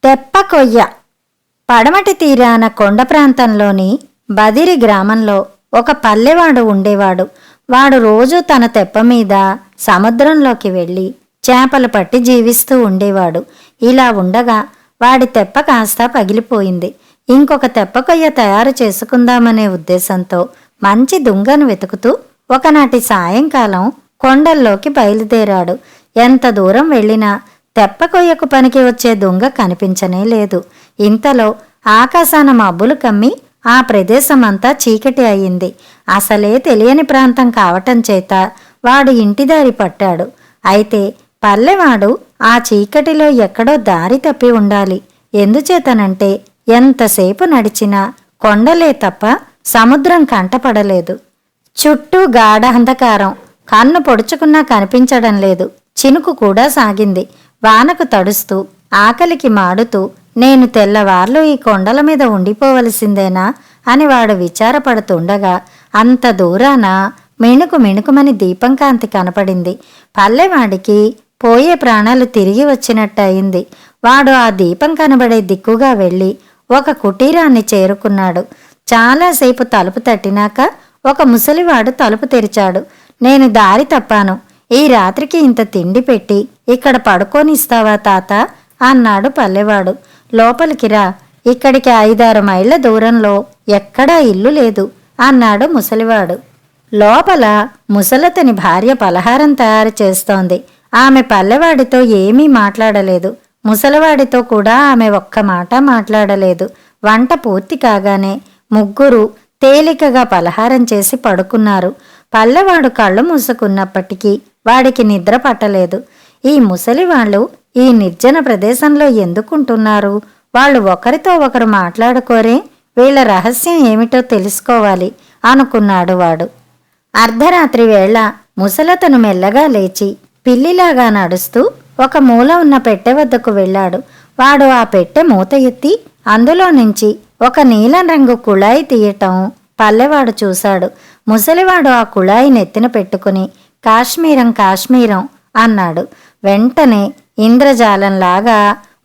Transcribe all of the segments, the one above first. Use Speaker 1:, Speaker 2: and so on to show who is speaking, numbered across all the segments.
Speaker 1: తెప్పకొయ్య. పడమటి తీరాన కొండ ప్రాంతంలోని బదిరి గ్రామంలో ఒక పల్లెవాడు ఉండేవాడు. వాడు రోజూ తన తెప్ప మీద సముద్రంలోకి వెళ్ళి చేపలు పట్టి జీవిస్తూ ఉండేవాడు. ఇలా ఉండగా వాడి తెప్ప కాస్త పగిలిపోయింది. ఇంకొక తెప్పకొయ్య తయారు చేసుకుందామనే ఉద్దేశంతో మంచి దుంగను వెతుకుతూ ఒకనాటి సాయంకాలం కొండల్లోకి బయలుదేరాడు. ఎంత దూరం వెళ్ళినా తెప్పకొయ్యకు పనికి వచ్చే దుంగ కనిపించనే లేదు. ఇంతలో ఆకాశాన మబ్బులు కమ్మి ఆ ప్రదేశమంతా చీకటి అయింది. అసలే తెలియని ప్రాంతం కావటం చేత వాడు ఇంటిదారి పట్టాడు. అయితే పల్లెవాడు ఆ చీకటిలో ఎక్కడో దారి తప్పి ఉండాలి. ఎందుచేతనంటే ఎంతసేపు నడిచినా కొండలే తప్ప సముద్రం కంటపడలేదు. చుట్టూ గాఢ అంధకారం. కన్ను పొడుచుకున్నా కనిపించడం లేదు. చినుకు కూడా సాగింది. వానకు తడుస్తూ ఆకలికి మాడుతూ నేను తెల్లవార్లు ఈ కొండల మీద ఉండిపోవలసిందేనా అని వాడు విచారపడుతుండగా అంత దూరాన మిణుకు మిణుకుమని దీపం కాంతి కనపడింది. పల్లెవాడికి పోయే ప్రాణాలు తిరిగి వచ్చినట్టయింది. వాడు ఆ దీపం కనబడే దిక్కుగా వెళ్ళి ఒక కుటీరాన్ని చేరుకున్నాడు. చాలాసేపు తలుపు తట్టినాక ఒక ముసలివాడు తలుపు తెరిచాడు. నేను దారి తప్పాను. ఈ రాత్రికి ఇంత తిండి పెట్టి ఇక్కడ పడుకోనిస్తావా తాత అన్నాడు పల్లెవాడు. లోపలికి రా, ఇక్కడికి 5-6 మైళ్ళ దూరంలో ఎక్కడా ఇల్లు లేదు అన్నాడు ముసలివాడు. లోపల ముసలతని భార్య పలహారం తయారు చేస్తోంది. ఆమె పల్లెవాడితో ఏమీ మాట్లాడలేదు. ముసలివాడితో కూడా ఆమె ఒక్క మాట మాట్లాడలేదు. వంట పూర్తి కాగానే ముగ్గురు తేలికగా పలహారం చేసి పడుకున్నారు. పల్లెవాడు కళ్ళు మూసుకున్నప్పటికీ వాడికి నిద్ర పట్టలేదు. ఈ ముసలివాళ్ళు ఈ నిర్జన ప్రదేశంలో ఎందుకుంటున్నారు? వాళ్ళు ఒకరితో ఒకరు మాట్లాడుకోరే? వీళ్ళ రహస్యం ఏమిటో తెలుసుకోవాలి అనుకున్నాడు వాడు. అర్ధరాత్రి వేళ ముసలతను మెల్లగా లేచి పిల్లిలాగా నడుస్తూ ఒక మూల ఉన్న పెట్టె వద్దకు వెళ్ళాడు. వాడు ఆ పెట్టె మూత ఎత్తి అందులో నుంచి ఒక నీలం రంగు కుళాయి తీయటం పల్లెవాడు చూశాడు. ముసలివాడు ఆ కుళాయి నెత్తిన పెట్టుకుని కాశ్మీరం కాశ్మీరం అన్నాడు. వెంటనే ఇంద్రజాలంలాగా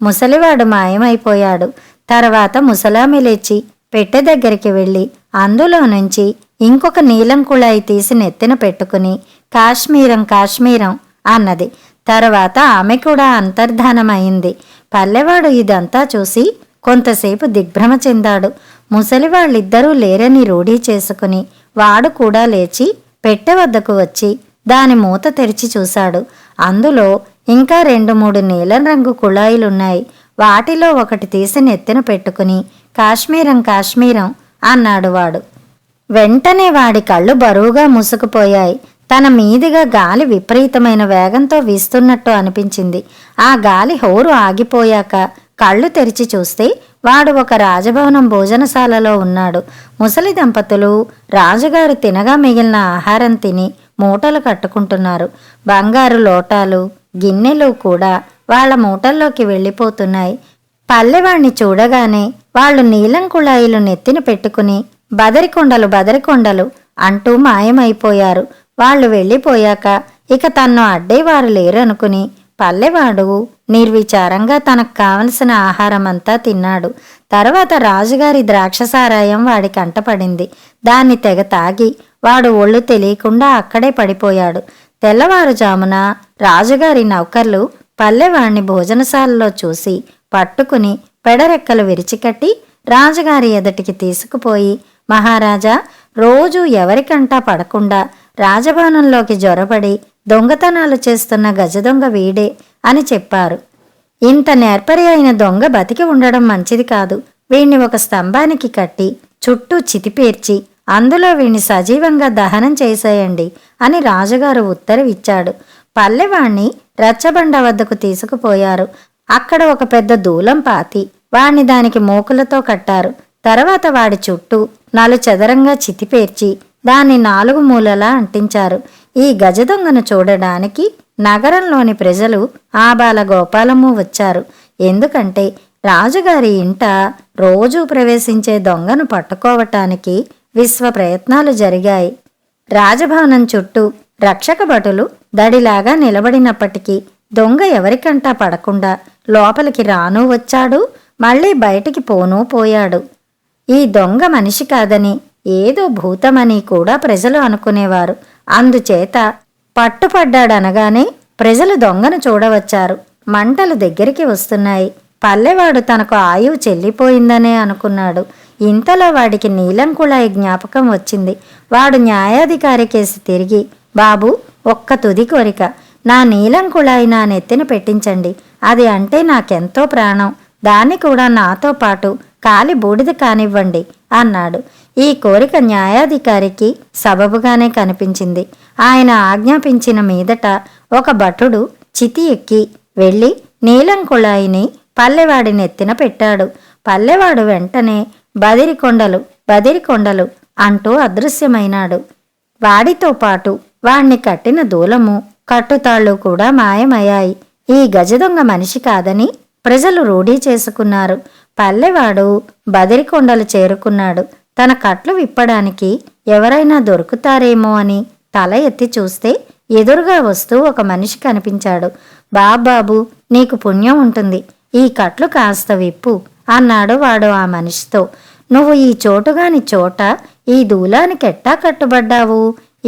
Speaker 1: ముసలివాడు మాయమైపోయాడు. తర్వాత ముసలామి లేచి పెట్టె దగ్గరికి వెళ్ళి అందులో నుంచి ఇంకొక నీలం కుళాయి తీసి నెత్తిన పెట్టుకుని కాశ్మీరం కాశ్మీరం అన్నది. తర్వాత ఆమె కూడా అంతర్ధానమైంది. పల్లెవాడు ఇదంతా చూసి కొంతసేపు దిగ్భ్రమ చెందాడు. ముసలివాళ్ళిద్దరూ లేరని రూఢీ చేసుకుని వాడు కూడా లేచి పెట్టె వద్దకు వచ్చి దాని మూత తెరిచి చూశాడు. అందులో ఇంకా 2-3 నీలం రంగు కుళాయిలున్నాయి. వాటిలో ఒకటి తీసి నెత్తిన పెట్టుకుని కాశ్మీరం కాశ్మీరం అన్నాడు వాడు. వెంటనే వాడి కళ్ళు బరువుగా మూసుకుపోయాయి. తన మీదిగా గాలి విపరీతమైన వేగంతో వీస్తున్నట్టు అనిపించింది. ఆ గాలి హోరు ఆగిపోయాక కళ్ళు తెరిచి చూస్తే వాడు ఒక రాజభవనం భోజనశాలలో ఉన్నాడు. ముసలి దంపతులు రాజుగారు తినగా మిగిలిన ఆహారం తిని మూటలు కట్టుకుంటున్నారు. బంగారు లోటాలు గిన్నెలు కూడా వాళ్ళ మూటల్లోకి వెళ్ళిపోతున్నాయి. పల్లెవాణ్ణి చూడగానే వాళ్ళు నీలం కుళాయిలు నెత్తిన పెట్టుకుని బదరికొండలు బదరికొండలు అంటూ మాయమైపోయారు. వాళ్ళు వెళ్ళిపోయాక ఇక తన్ను అడ్డేవారు లేరనుకుని పల్లెవాడు నిర్విచారంగా తనకు కావలసిన ఆహారమంతా తిన్నాడు. తర్వాత రాజుగారి ద్రాక్షసారాయం వాడి కంటపడింది. దాన్ని తెగ తాగి వాడు ఒళ్ళు తెలియకుండా అక్కడే పడిపోయాడు. తెల్లవారుజామున రాజుగారి నౌకర్లు పల్లెవాణ్ణి భోజనశాలలో చూసి పట్టుకుని పెడరెక్కలు విరిచికట్టి రాజుగారి ఎదుటికి తీసుకుపోయి, మహారాజా, రోజూ ఎవరికంటా పడకుండా రాజభవనంలోకి జొరబడి దొంగతనాలు చేస్తున్న గజదొంగ వీడే అని చెప్పారు. ఇంత నేర్పరి అయిన దొంగ బతికి ఉండడం మంచిది కాదు. వీణ్ణి ఒక స్తంభానికి కట్టి చుట్టూ చితిపేర్చి అందులో వీణ్ణి సజీవంగా దహనం చేసేయండి అని రాజుగారు ఉత్తరవిచ్చాడు. పల్లెవాణ్ణి రచ్చబండ వద్దకు తీసుకుపోయారు. అక్కడ ఒక పెద్ద దూలం పాతి వాణ్ణి దానికి మూకులతో కట్టారు. తర్వాత వాడి చుట్టూ నలుచదరంగా చితిపేర్చి దాన్ని 4 మూలలా అంటించారు. ఈ గజదొంగను చూడడానికి నగరంలోని ప్రజలు ఆబాల గోపాలము వచ్చారు. ఎందుకంటే రాజుగారి ఇంట రోజూ ప్రవేశించే దొంగను పట్టుకోవటానికి విశ్వ ప్రయత్నాలు జరిగాయి. రాజభవనం చుట్టూ రక్షక భటులు దడిలాగా నిలబడినప్పటికీ దొంగ ఎవరికంటా పడకుండా లోపలికి రానూ వచ్చాడు, మళ్ళీ బయటికి పోనూ పోయాడు. ఈ దొంగ మనిషి కాదని, ఏదో భూతమని కూడా ప్రజలు అనుకునేవారు. అందుచేత పట్టుపడ్డాడనగానే ప్రజలు దొంగను చూడవచ్చారు. మంటలు దగ్గరికి వస్తున్నాయి. పల్లెవాడు తనకు ఆయువు చెల్లిపోయిందనే అనుకున్నాడు. ఇంతలో వాడికి నీలం కుళాయి జ్ఞాపకం వచ్చింది. వాడు న్యాయాధికారి కేసి తిరిగి, బాబు, ఒక్క తుది కోరిక, నా నీలం కుళాయి నా నెత్తిన పెట్టించండి. అది అంటే నాకెంతో ప్రాణం. దాన్ని కూడా నాతో పాటు కాలి బూడిద కానివ్వండి అన్నాడు. ఈ కోరిక న్యాయాధికారికి సబబుగానే కనిపించింది. ఆయన ఆజ్ఞాపించిన మీదట ఒక భటుడు చితి ఎక్కి వెళ్ళి నీలం కుళాయిని పల్లెవాడి నెత్తిన పెట్టాడు. పల్లెవాడు వెంటనే బదిరికొండలు బదిరికొండలు అంటూ అదృశ్యమైనాడు. వాడితో పాటు వాణ్ణి కట్టిన దూలము కట్టుతాళ్ళు కూడా మాయమయ్యాయి. ఈ గజదొంగ మనిషి కాదని ప్రజలు రూఢీ చేసుకున్నారు. పల్లెవాడు బదిరికొండలు చేరుకున్నాడు. తన కట్లు విప్పడానికి ఎవరైనా దొరుకుతారేమో అని తల ఎత్తి చూస్తే ఎదురుగా వస్తూ ఒక మనిషి కనిపించాడు. బాబాబు, నీకు పుణ్యం ఉంటుంది, ఈ కట్లు కాస్త విప్పు అన్నాడు వాడు ఆ మనిషితో. నువ్వు ఈ చోటుగాని చోట ఈ దూలానికెట్టా కట్టుబడ్డావు?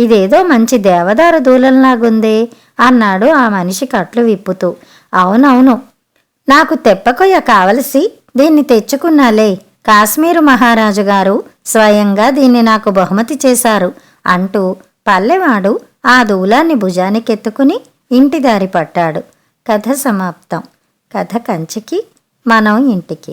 Speaker 1: ఇదేదో మంచి దేవదారు దూలంలాగుందే అన్నాడు ఆ మనిషి కట్లు విప్పుతూ. అవునవును, నాకు తెప్పకొయ్య కావలసి దీన్ని తెచ్చుకున్నాలే. కాశ్మీరు మహారాజు గారు స్వయంగా దీన్ని నాకు బహుమతి చేశారు అంటూ పల్లెవాడు ఆ దూలాన్ని భుజానికెత్తుకుని ఇంటి దారి పట్టాడు. కథ సమాప్తం. కథ కంచికి, మనం ఇంటికి.